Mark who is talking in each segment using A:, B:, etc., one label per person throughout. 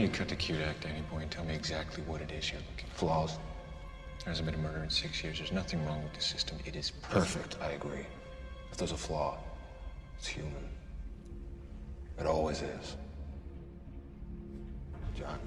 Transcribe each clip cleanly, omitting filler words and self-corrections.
A: you cut the cute act, Danny Boy, and tell me exactly what it is you're looking for.
B: Flaws?
A: There hasn't been a murder in 6 years. There's nothing wrong with the system. It is
B: Perfect, I agree. If there's a flaw, it's human. It always is. John.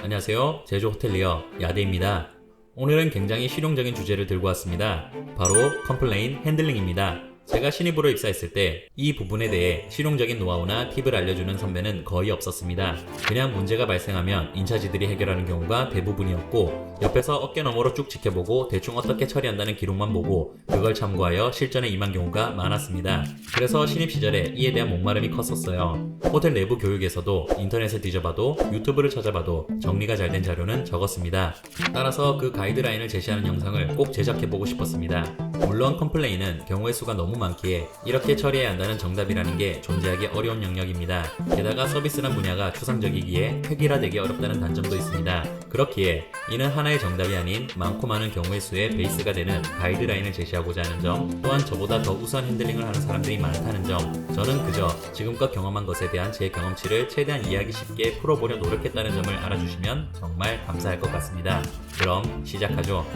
C: 안녕하세요. 제주 호텔리어 야대입니다. 오늘은 굉장히 실용적인 주제를 들고 왔습니다. 바로 컴플레인 핸들링입니다. 제가 신입으로 입사했을 때 이 부분에 대해 실용적인 노하우나 팁을 알려주는 선배는 거의 없었습니다. 그냥 문제가 발생하면 인차지들이 해결하는 경우가 대부분이었고, 옆에서 어깨 너머로 쭉 지켜보고 대충 어떻게 처리한다는 기록만 보고 그걸 참고하여 실전에 임한 경우가 많았습니다. 그래서 신입 시절에 이에 대한 목마름이 컸었어요. 호텔 내부 교육에서도 인터넷을 뒤져봐도 유튜브를 찾아봐도 정리가 잘 된 자료는 적었습니다. 따라서 그 가이드라인을 제시하는 영상을 꼭 제작해보고 싶었습니다. 물론 컴플레인은 경우의 수가 너무 많기에 이렇게 처리해야 한다는 정답이라는 게 존재하기 어려운 영역입니다. 게다가 서비스란 분야가 추상적이기에 획일화되기 어렵다는 단점도 있습니다. 그렇기에 이는 하나의 정답이 아닌 많고 많은 경우의 수의 베이스가 되는 가이드라인을 제시하고자 하는 점, 또한 저보다 더 우수한 핸들링을 하는 사람들이 많다는 점, 저는 그저 지금껏 경험한 것에 대한 제 경험치를 최대한 이해하기 쉽게 풀어보려 노력했다는 점을 알아주시면 정말 감사할 것 같습니다. 그럼 시작하죠.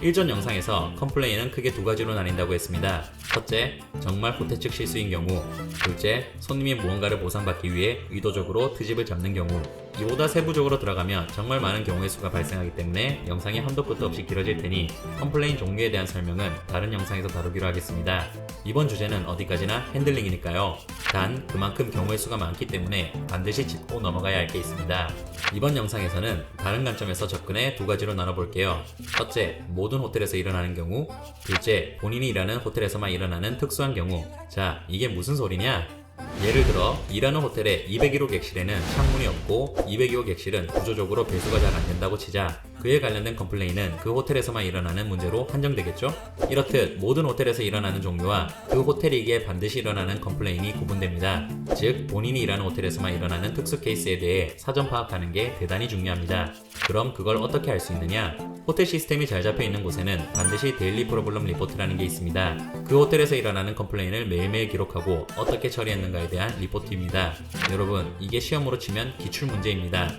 C: 일전 영상에서 컴플레인은 크게 두 가지로 나뉜다고 했습니다. 첫째, 정말 호텔 측 실수인 경우. 둘째, 손님이 무언가를 보상받기 위해 의도적으로 트집을 잡는 경우. 이보다 세부적으로 들어가면 정말 많은 경우의 수가 발생하기 때문에 영상이 한도 끝도 없이 길어질 테니 컴플레인 종류에 대한 설명은 다른 영상에서 다루기로 하겠습니다. 이번 주제는 어디까지나 핸들링이니까요. 단 그만큼 경우의 수가 많기 때문에 반드시 짚고 넘어가야 할 게 있습니다. 이번 영상에서는 다른 관점에서 접근해 두 가지로 나눠볼게요. 첫째, 모든 호텔에서 일어나는 경우. 둘째, 본인이 일하는 호텔에서만 일어나는 특수한 경우. 자, 이게 무슨 소리냐? 예를 들어 일하는 호텔의 201호 객실에는 창문이 없고 202호 객실은 구조적으로 배수가 잘 안된다고 치자, 그에 관련된 컴플레인은 그 호텔에서만 일어나는 문제로 한정되겠죠? 이렇듯 모든 호텔에서 일어나는 종류와 그 호텔이기에 반드시 일어나는 컴플레인이 구분됩니다. 즉 본인이 일하는 호텔에서만 일어나는 특수 케이스에 대해 사전 파악하는 게 대단히 중요합니다. 그럼 그걸 어떻게 할 수 있느냐? 호텔 시스템이 잘 잡혀 있는 곳에는 반드시 데일리 프로블럼 리포트라는 게 있습니다. 그 호텔에서 일어나는 컴플레인을 매일매일 기록하고 어떻게 처리했는가에 대한 리포트입니다. 여러분, 이게 시험으로 치면 기출 문제입니다.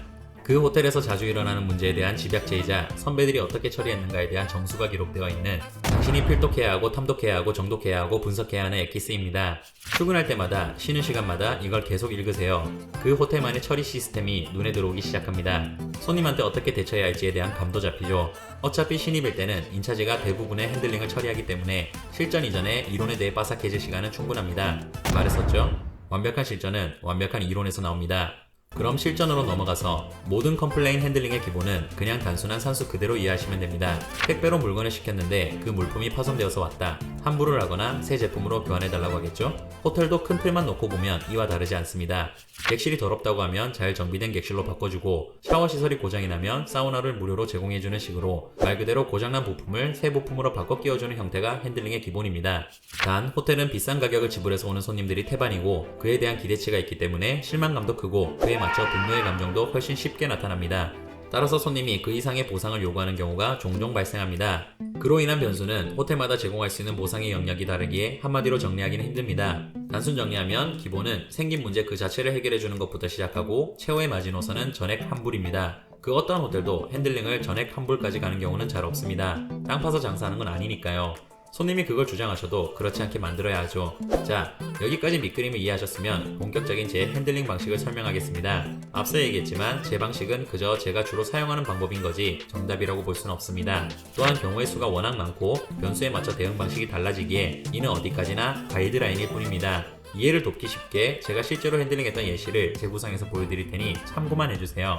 C: 그 호텔에서 자주 일어나는 문제에 대한 집약제이자 선배들이 어떻게 처리했는가에 대한 점수가 기록되어 있는 당신이 필독해야 하고 탐독해야 하고 정독해야 하고 분석해야 하는 엑기스입니다. 출근할 때마다, 쉬는 시간마다 이걸 계속 읽으세요. 그 호텔만의 처리 시스템이 눈에 들어오기 시작합니다. 손님한테 어떻게 대처해야 할지에 대한 감도 잡히죠. 어차피 신입일 때는 인차지가 대부분의 핸들링을 처리하기 때문에 실전 이전에 이론에 대해 빠삭해질 시간은 충분합니다. 말했었죠? 완벽한 실전은 완벽한 이론에서 나옵니다. 그럼 실전으로 넘어가서 모든 컴플레인 핸들링의 기본은 그냥 단순한 산수 그대로 이해하시면 됩니다. 택배로 물건을 시켰는데 그 물품이 파손되어서 왔다. 환불을 하거나 새 제품으로 교환해달라고 하겠죠? 호텔도 큰 틀만 놓고 보면 이와 다르지 않습니다. 객실이 더럽다고 하면 잘 정비된 객실로 바꿔주고, 샤워 시설이 고장이 나면 사우나를 무료로 제공해주는 식으로 말 그대로 고장난 부품을 새 부품으로 바꿔 끼워주는 형태가 핸들링의 기본입니다. 단 호텔은 비싼 가격을 지불해서 오는 손님들이 태반이고 그에 대한 기대치가 있기 때문에 실망감도 크고 그에 맞춰 분노의 감정도 훨씬 쉽게 나타납니다. 따라서 손님이 그 이상의 보상을 요구하는 경우가 종종 발생합니다. 그로 인한 변수는 호텔마다 제공할 수 있는 보상의 영역이 다르기에 한마디로 정리하기는 힘듭니다. 단순 정리하면 기본은 생긴 문제 그 자체를 해결해주는 것부터 시작하고 최후의 마지노선은 전액 환불입니다. 그 어떠한 호텔도 핸들링을 전액 환불까지 가는 경우는 잘 없습니다. 땅 파서 장사하는 건 아니니까요. 손님이 그걸 주장하셔도 그렇지 않게 만들어야 하죠. 자, 여기까지 밑그림을 이해하셨으면 본격적인 제 핸들링 방식을 설명하겠습니다. 앞서 얘기했지만 제 방식은 그저 제가 주로 사용하는 방법인 거지 정답이라고 볼 수는 없습니다. 또한 경우의 수가 워낙 많고 변수에 맞춰 대응 방식이 달라지기에 이는 어디까지나 가이드라인일 뿐입니다. 이해를 돕기 쉽게 제가 실제로 핸들링했던 예시를 제 구상에서 보여드릴 테니 참고만 해주세요.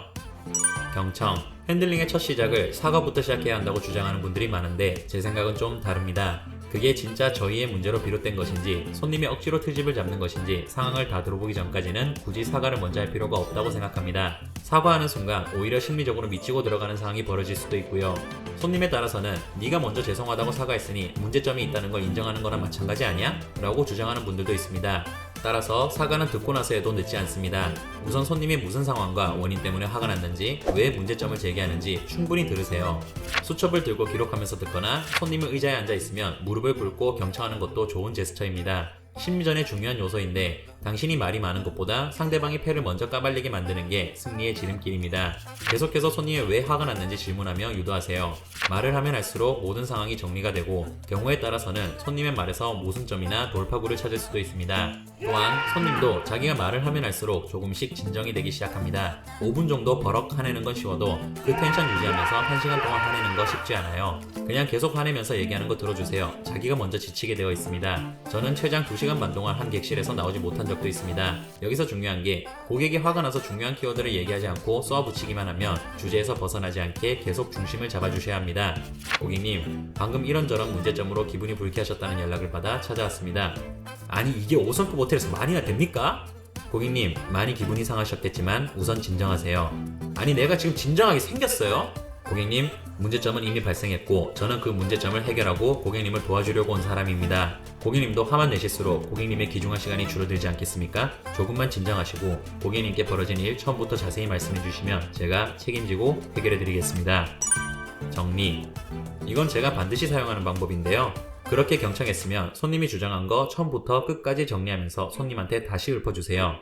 C: 경청. 핸들링의 첫 시작을 사과부터 시작해야 한다고 주장하는 분들이 많은데 제 생각은 좀 다릅니다. 그게 진짜 저희의 문제로 비롯된 것인지 손님이 억지로 트집을 잡는 것인지 상황을 다 들어보기 전까지는 굳이 사과를 먼저 할 필요가 없다고 생각합니다. 사과하는 순간 오히려 심리적으로 미치고 들어가는 상황이 벌어질 수도 있고요. 손님에 따라서는 네가 먼저 죄송하다고 사과했으니 문제점이 있다는 걸 인정하는 거랑 마찬가지 아니야? 라고 주장하는 분들도 있습니다. 따라서 사과는 듣고 나서 해도 늦지 않습니다. 우선 손님이 무슨 상황과 원인 때문에 화가 났는지, 왜 문제점을 제기하는지 충분히 들으세요. 수첩을 들고 기록하면서 듣거나 손님이 의자에 앉아 있으면 무릎을 꿇고 경청하는 것도 좋은 제스처입니다. 심리전의 중요한 요소인데 당신이 말이 많은 것보다 상대방이 패를 먼저 까발리게 만드는 게 승리의 지름길입니다. 계속해서 손님이 왜 화가 났는지 질문하며 유도하세요. 말을 하면 할수록 모든 상황이 정리가 되고 경우에 따라서는 손님의 말에서 모순점이나 돌파구를 찾을 수도 있습니다. 또한 손님도 자기가 말을 하면 할수록 조금씩 진정이 되기 시작합니다. 5분 정도 버럭 화내는 건 쉬워도 그 텐션 유지하면서 1시간 동안 화내는 거 쉽지 않아요. 그냥 계속 화내면서 얘기하는 거 들어주세요. 자기가 먼저 지치게 되어 있습니다. 저는 최장 2시간 반 동안 한 객실에서 나오지 못한 적도 있습니다. 여기서 중요한 게 고객이 화가 나서 중요한 키워드를 얘기하지 않고 쏘아붙이기만 하면 주제에서 벗어나지 않게 계속 중심을 잡아주셔야 합니다. 고객님, 방금 이런저런 문제점으로 기분이 불쾌하셨다는 연락을 받아 찾아왔습니다. 아니 이게 5성급 호텔에서 말이나 됩니까? 고객님, 많이 기분이 상하셨겠지만 우선 진정하세요. 아니 내가 지금 진정하게 생겼어요? 고객님, 문제점은 이미 발생했고 저는 그 문제점을 해결하고 고객님을 도와주려고 온 사람입니다. 고객님도 화만 내실수록 고객님의 귀중한 시간이 줄어들지 않겠습니까? 조금만 진정하시고 고객님께 벌어진 일 처음부터 자세히 말씀해 주시면 제가 책임지고 해결해 드리겠습니다. 정리. 이건 제가 반드시 사용하는 방법인데요. 그렇게 경청했으면 손님이 주장한 거 처음부터 끝까지 정리하면서 손님한테 다시 읊어주세요.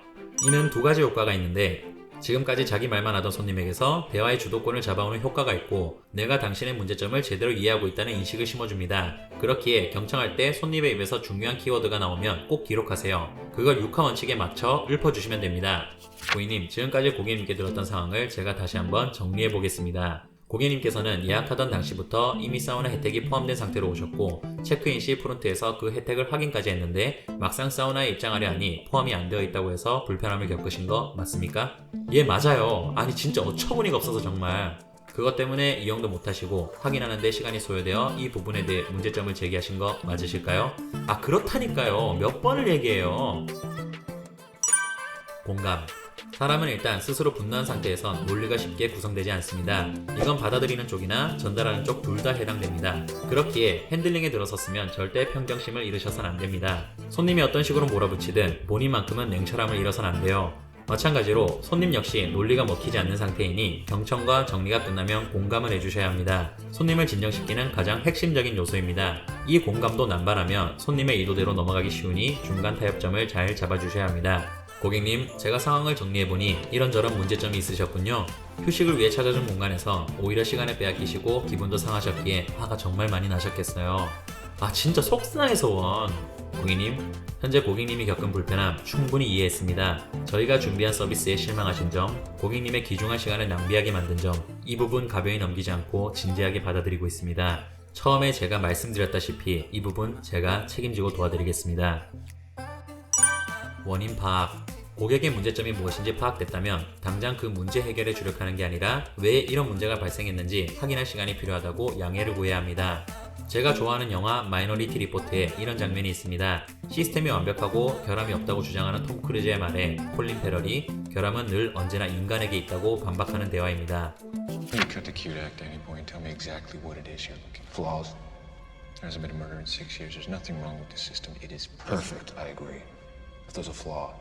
C: 이는 두 가지 효과가 있는데 지금까지 자기 말만 하던 손님에게서 대화의 주도권을 잡아오는 효과가 있고 내가 당신의 문제점을 제대로 이해하고 있다는 인식을 심어줍니다. 그렇기에 경청할 때 손님의 입에서 중요한 키워드가 나오면 꼭 기록하세요. 그걸 6화 원칙에 맞춰 읊어주시면 됩니다. 고객님, 지금까지 고객님께 들었던 상황을 제가 다시 한번 정리해 보겠습니다. 고객님께서는 예약하던 당시부터 이미 사우나 혜택이 포함된 상태로 오셨고 체크인 시 프론트에서 그 혜택을 확인까지 했는데 막상 사우나에 입장하려 하니 포함이 안 되어 있다고 해서 불편함을 겪으신 거 맞습니까? 예, 맞아요. 아니 진짜 어처구니가 없어서 정말. 그것 때문에 이용도 못하시고 확인하는데 시간이 소요되어 이 부분에 대해 문제점을 제기하신 거 맞으실까요? 아 그렇다니까요. 몇 번을 얘기해요. 공감. 사람은 일단 스스로 분노한 상태에선 논리가 쉽게 구성되지 않습니다. 이건 받아들이는 쪽이나 전달하는 쪽 둘 다 해당됩니다. 그렇기에 핸들링에 들어섰으면 절대 평정심을 잃으셔선 안 됩니다. 손님이 어떤 식으로 몰아붙이든 본인만큼은 냉철함을 잃어선 안 돼요. 마찬가지로 손님 역시 논리가 먹히지 않는 상태이니 경청과 정리가 끝나면 공감을 해주셔야 합니다. 손님을 진정시키는 가장 핵심적인 요소입니다. 이 공감도 남발하면 손님의 의도대로 넘어가기 쉬우니 중간 타협점을 잘 잡아주셔야 합니다. 고객님, 제가 상황을 정리해보니 이런저런 문제점이 있으셨군요. 휴식을 위해 찾아준 공간에서 오히려 시간을 빼앗기시고 기분도 상하셨기에 화가 정말 많이 나셨겠어요. 아 진짜 속상해서 원. 고객님, 현재 고객님이 겪은 불편함 충분히 이해했습니다. 저희가 준비한 서비스에 실망하신 점, 고객님의 귀중한 시간을 낭비하게 만든 점, 이 부분 가벼이 넘기지 않고 진지하게 받아들이고 있습니다. 처음에 제가 말씀드렸다시피 이 부분 제가 책임지고 도와드리겠습니다. 원인 파악. 고객의 문제점이 무엇인지 파악됐다면 당장 그 문제 해결에 주력하는 게 아니라 왜 이런 문제가 발생했는지 확인할 시간이 필요하다고 양해를 구해야 합니다. 제가 좋아하는 영화 마이너리티 리포트에 이런 장면이 있습니다. 시스템이 완벽하고 결함이 없다고 주장하는 톰 크루즈의 말에 콜린 페럴이 결함은 늘 언제나 인간에게 있다고 반박하는 대화입니다.
A: You cut the cute act at any point and tell me exactly what it is you're looking for.
B: Flaws?
A: There hasn't been a murder in 6 years. There's nothing wrong with the system. It is perfect.
B: Perfect, I agree. If there's a flaw,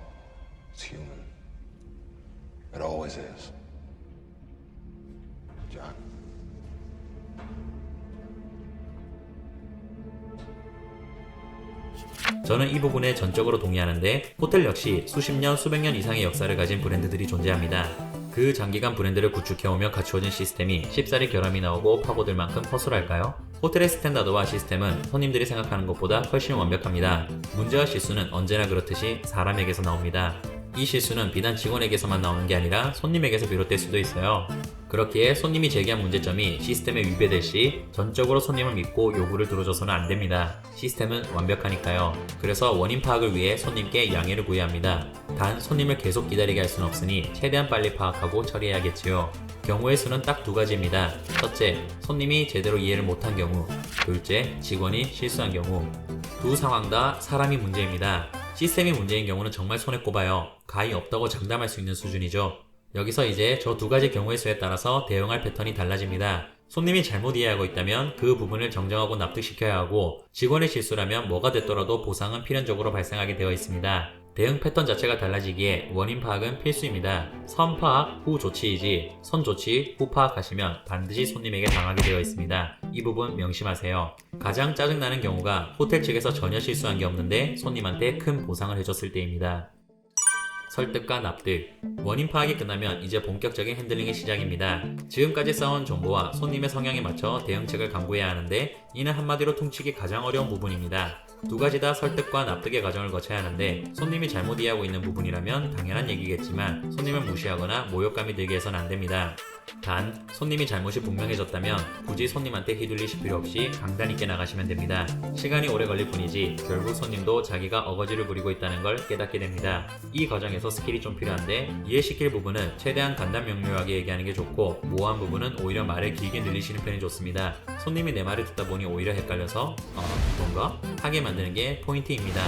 B: it's human. It always is. John.
C: 저는 이 부분에 전적으로 동의하는데 호텔 역시 수십 년, 수백 년 이상의 역사를 가진 브랜드들이 존재합니다. 그 장기간 브랜드를 구축해오며 갖추어진 시스템이 쉽사리 결함이 나오고 파고들 만큼 허술할까요? 호텔의 스탠다드와 시스템은 손님들이 생각하는 것보다 훨씬 완벽합니다. 문제와 실수는 언제나 그렇듯이 사람에게서 나옵니다. 이 실수는 비단 직원에게서만 나오는 게 아니라 손님에게서 비롯될 수도 있어요. 그렇기에 손님이 제기한 문제점이 시스템에 위배될 시 전적으로 손님을 믿고 요구를 들어줘서는 안 됩니다. 시스템은 완벽하니까요. 그래서 원인 파악을 위해 손님께 양해를 구해야 합니다. 단 손님을 계속 기다리게 할 수는 없으니 최대한 빨리 파악하고 처리해야겠지요. 경우의 수는 딱 두 가지입니다. 첫째, 손님이 제대로 이해를 못한 경우. 둘째, 직원이 실수한 경우. 두 상황 다 사람이 문제입니다. 시스템이 문제인 경우는 정말 손에 꼽아요. 가히 없다고 장담할 수 있는 수준이죠. 여기서 이제 저 두 가지 경우의 수에 따라서 대응할 패턴이 달라집니다. 손님이 잘못 이해하고 있다면 그 부분을 정정하고 납득시켜야 하고 직원의 실수라면 뭐가 됐더라도 보상은 필연적으로 발생하게 되어 있습니다. 대응 패턴 자체가 달라지기에 원인 파악은 필수입니다. 선 파악 후 조치이지 선 조치 후 파악하시면 반드시 손님에게 당하게 되어 있습니다. 이 부분 명심하세요. 가장 짜증나는 경우가 호텔 측에서 전혀 실수한 게 없는데 손님한테 큰 보상을 해줬을 때입니다. 설득과 납득. 원인 파악이 끝나면 이제 본격적인 핸들링의 시작입니다. 지금까지 쌓아온 정보와 손님의 성향에 맞춰 대응책을 강구해야 하는데 이는 한마디로 퉁치기 가장 어려운 부분입니다. 두 가지 다 설득과 납득의 과정을 거쳐야 하는데 손님이 잘못 이해하고 있는 부분이라면 당연한 얘기겠지만 손님을 무시하거나 모욕감이 들게 해서는 안 됩니다. 단, 손님이 잘못이 분명해졌다면 굳이 손님한테 휘둘리실 필요 없이 강단 있게 나가시면 됩니다. 시간이 오래 걸릴 뿐이지 결국 손님도 자기가 어거지를 부리고 있다는 걸 깨닫게 됩니다. 이 과정에서 스킬이 좀 필요한데 이해시킬 부분은 최대한 간단 명료하게 얘기하는 게 좋고 모호한 부분은 오히려 말을 길게 늘리시는 편이 좋습니다. 손님이 내 말을 듣다 보니 오히려 헷갈려서 그런가? 하게 만드는 게 포인트입니다.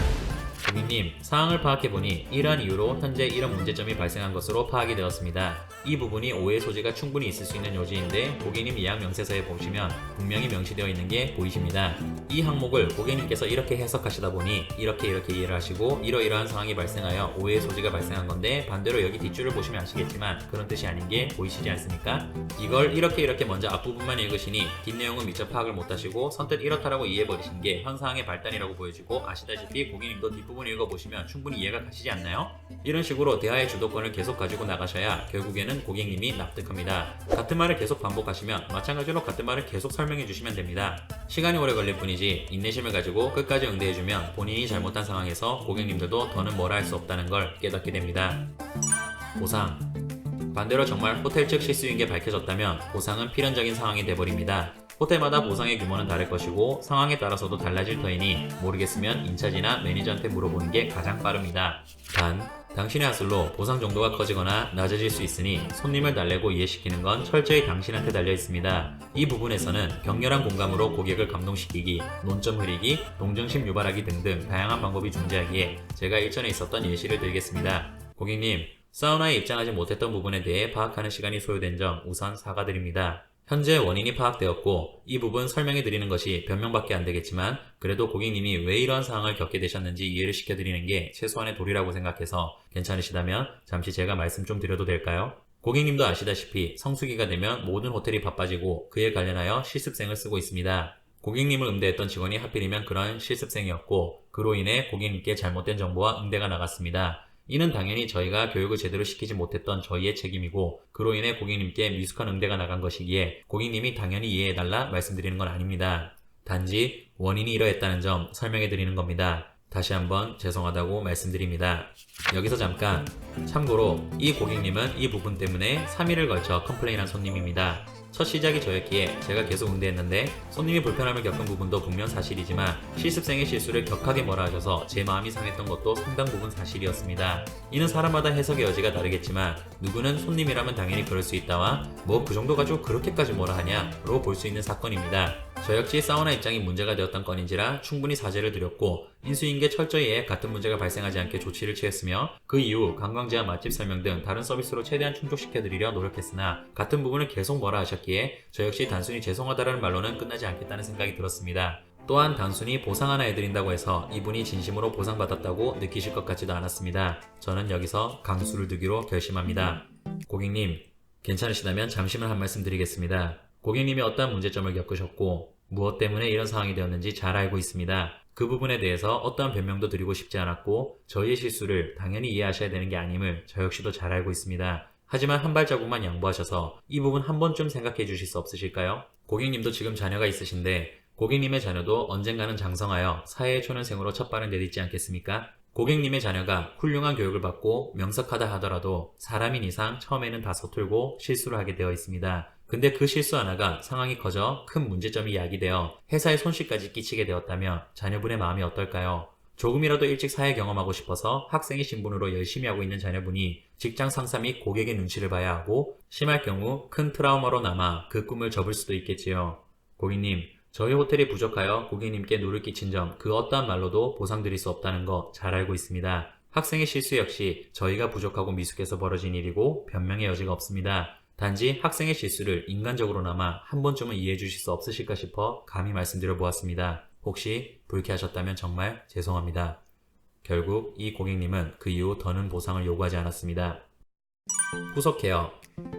C: 고객님, 상황을 파악해보니 이러한 이유로 현재 이런 문제점이 발생한 것으로 파악이 되었습니다. 이 부분이 오해 소지가 충분히 있을 수 있는 요지인데 고객님 예약 명세서에 보시면 분명히 명시되어 있는 게 보이십니다. 이 항목을 고객님께서 이렇게 해석하시다 보니 이렇게 이해를 하시고 이러이러한 상황이 발생하여 오해 소지가 발생한 건데 반대로 여기 뒷줄을 보시면 아시겠지만 그런 뜻이 아닌 게 보이시지 않습니까? 이걸 이렇게 먼저 앞부분만 읽으시니 뒷내용은 미처 파악을 못하시고 선뜻 이렇다라고 이해해버리신 게 현 상황의 발단이라고 보여지고 아시다시피 고객님도 뒷부분 읽어보시면 충분히 이해가 가시지 않나요? 이런 식으로 대화의 주도권을 계속 가지고 나가셔야 결국에는 고객님이 납득합니다. 같은 말을 계속 반복하시면 마찬가지로 같은 말을 계속 설명해 주시면 됩니다. 시간이 오래 걸릴 뿐이지 인내심을 가지고 끝까지 응대해주면 본인이 잘못한 상황에서 고객님들도 더는 뭐라 할 수 없다는 걸 깨닫게 됩니다. 보상. 반대로 정말 호텔 측 실수인 게 밝혀졌다면 보상은 필연적인 상황이 돼버립니다. 호텔마다 보상의 규모는 다를 것이고 상황에 따라서도 달라질 터이니 모르겠으면 인차지나 매니저한테 물어보는 게 가장 빠릅니다. 단, 당신의 하슬로 보상 정도가 커지거나 낮아질 수 있으니 손님을 달래고 이해시키는 건 철저히 당신한테 달려 있습니다. 이 부분에서는 격렬한 공감으로 고객을 감동시키기, 논점 흐리기, 동정심 유발하기 등등 다양한 방법이 존재하기에 제가 일전에 있었던 예시를 들겠습니다. 고객님, 사우나에 입장하지 못했던 부분에 대해 파악하는 시간이 소요된 점 우선 사과드립니다. 현재 원인이 파악되었고 이 부분 설명해 드리는 것이 변명밖에 안 되겠지만 그래도 고객님이 왜 이러한 상황을 겪게 되셨는지 이해를 시켜드리는 게 최소한의 도리라고 생각해서 괜찮으시다면 잠시 제가 말씀 좀 드려도 될까요? 고객님도 아시다시피 성수기가 되면 모든 호텔이 바빠지고 그에 관련하여 실습생을 쓰고 있습니다. 고객님을 응대했던 직원이 하필이면 그런 실습생이었고 그로 인해 고객님께 잘못된 정보와 응대가 나갔습니다. 이는 당연히 저희가 교육을 제대로 시키지 못했던 저희의 책임이고 그로 인해 고객님께 미숙한 응대가 나간 것이기에 고객님이 당연히 이해해달라 말씀드리는 건 아닙니다. 단지 원인이 이러했다는 점 설명해 드리는 겁니다. 다시 한번 죄송하다고 말씀드립니다. 여기서 잠깐 참고로 이 고객님은 이 부분 때문에 3일을 걸쳐 컴플레인한 손님입니다. 첫 시작이 저였기에 제가 계속 응대했는데 손님이 불편함을 겪은 부분도 분명 사실이지만 실습생의 실수를 격하게 뭐라 하셔서 제 마음이 상했던 것도 상당 부분 사실이었습니다. 이는 사람마다 해석의 여지가 다르겠지만 누구는 손님이라면 당연히 그럴 수 있다와 뭐 그 정도 가지고 그렇게까지 뭐라 하냐로 볼 수 있는 사건입니다. 저 역시 사우나 입장이 문제가 되었던 건인지라 충분히 사죄를 드렸고 인수인계 철저히에 같은 문제가 발생하지 않게 조치를 취했으며 그 이후 관광지와 맛집 설명 등 다른 서비스로 최대한 충족시켜드리려 노력했으나 같은 부분을 계속 뭐라 하셨기에 저 역시 단순히 죄송하다라는 말로는 끝나지 않겠다는 생각이 들었습니다. 또한 단순히 보상 하나 해드린다고 해서 이분이 진심으로 보상받았다고 느끼실 것 같지도 않았습니다. 저는 여기서 강수를 두기로 결심합니다. 고객님, 괜찮으시다면 잠시만 한 말씀 드리겠습니다. 고객님이 어떠한 문제점을 겪으셨고 무엇 때문에 이런 상황이 되었는지 잘 알고 있습니다. 그 부분에 대해서 어떠한 변명도 드리고 싶지 않았고 저희의 실수를 당연히 이해하셔야 되는 게 아님을 저 역시도 잘 알고 있습니다. 하지만 한 발자국만 양보하셔서 이 부분 한 번쯤 생각해 주실 수 없으실까요? 고객님도 지금 자녀가 있으신데 고객님의 자녀도 언젠가는 장성하여 사회의 초년생으로 첫 발을 내딛지 않겠습니까? 고객님의 자녀가 훌륭한 교육을 받고 명석하다 하더라도 사람인 이상 처음에는 다 서툴고 실수를 하게 되어 있습니다. 근데 그 실수 하나가 상황이 커져 큰 문제점이 야기되어 회사에 손실까지 끼치게 되었다면 자녀분의 마음이 어떨까요? 조금이라도 일찍 사회 경험하고 싶어서 학생의 신분으로 열심히 하고 있는 자녀분이 직장 상사 및 고객의 눈치를 봐야 하고 심할 경우 큰 트라우마로 남아 그 꿈을 접을 수도 있겠지요. 고객님, 저희 호텔이 부족하여 고객님께 누를 끼친 점 그 어떠한 말로도 보상드릴 수 없다는 거 잘 알고 있습니다. 학생의 실수 역시 저희가 부족하고 미숙해서 벌어진 일이고 변명의 여지가 없습니다. 단지 학생의 실수를 인간적으로나마 한 번쯤은 이해해 주실 수 없으실까 싶어 감히 말씀드려 보았습니다. 혹시 불쾌하셨다면 정말 죄송합니다. 결국 이 고객님은 그 이후 더는 보상을 요구하지 않았습니다. 후속 케어.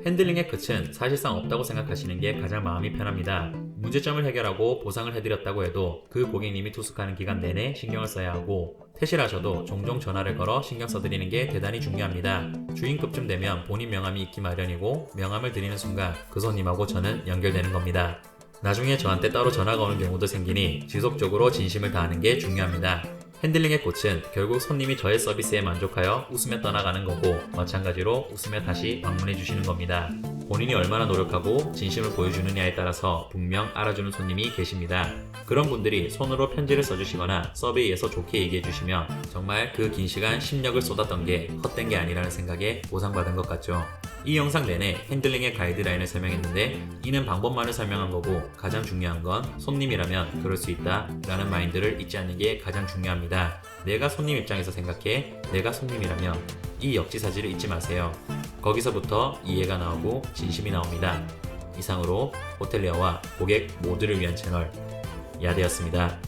C: 핸들링의 끝은 사실상 없다고 생각하시는 게 가장 마음이 편합니다. 문제점을 해결하고 보상을 해드렸다고 해도 그 고객님이 투숙하는 기간 내내 신경을 써야 하고, 퇴실하셔도 종종 전화를 걸어 신경 써드리는 게 대단히 중요합니다. 주인급쯤 되면 본인 명함이 있기 마련이고, 명함을 드리는 순간 그 손님하고 저는 연결되는 겁니다. 나중에 저한테 따로 전화가 오는 경우도 생기니 지속적으로 진심을 다하는 게 중요합니다. 핸들링의 꽃은 결국 손님이 저의 서비스에 만족하여 웃으며 떠나가는 거고, 마찬가지로 웃으며 다시 방문해 주시는 겁니다. 본인이 얼마나 노력하고 진심을 보여주느냐에 따라서 분명 알아주는 손님이 계십니다. 그런 분들이 손으로 편지를 써주시거나 서베이에서 좋게 얘기해 주시면 정말 그 긴 시간 심력을 쏟았던 게 헛된 게 아니라는 생각에 보상받은 것 같죠. 이 영상 내내 핸들링의 가이드라인을 설명했는데, 이는 방법만을 설명한 거고, 가장 중요한 건 손님이라면 그럴 수 있다 라는 마인드를 잊지 않는 게 가장 중요합니다. 내가 손님 입장에서 생각해, 내가 손님이라면, 이 역지사지를 잊지 마세요. 거기서부터 이해가 나오고 진심이 나옵니다. 이상으로 호텔리어와 고객 모두를 위한 채널 야대였습니다.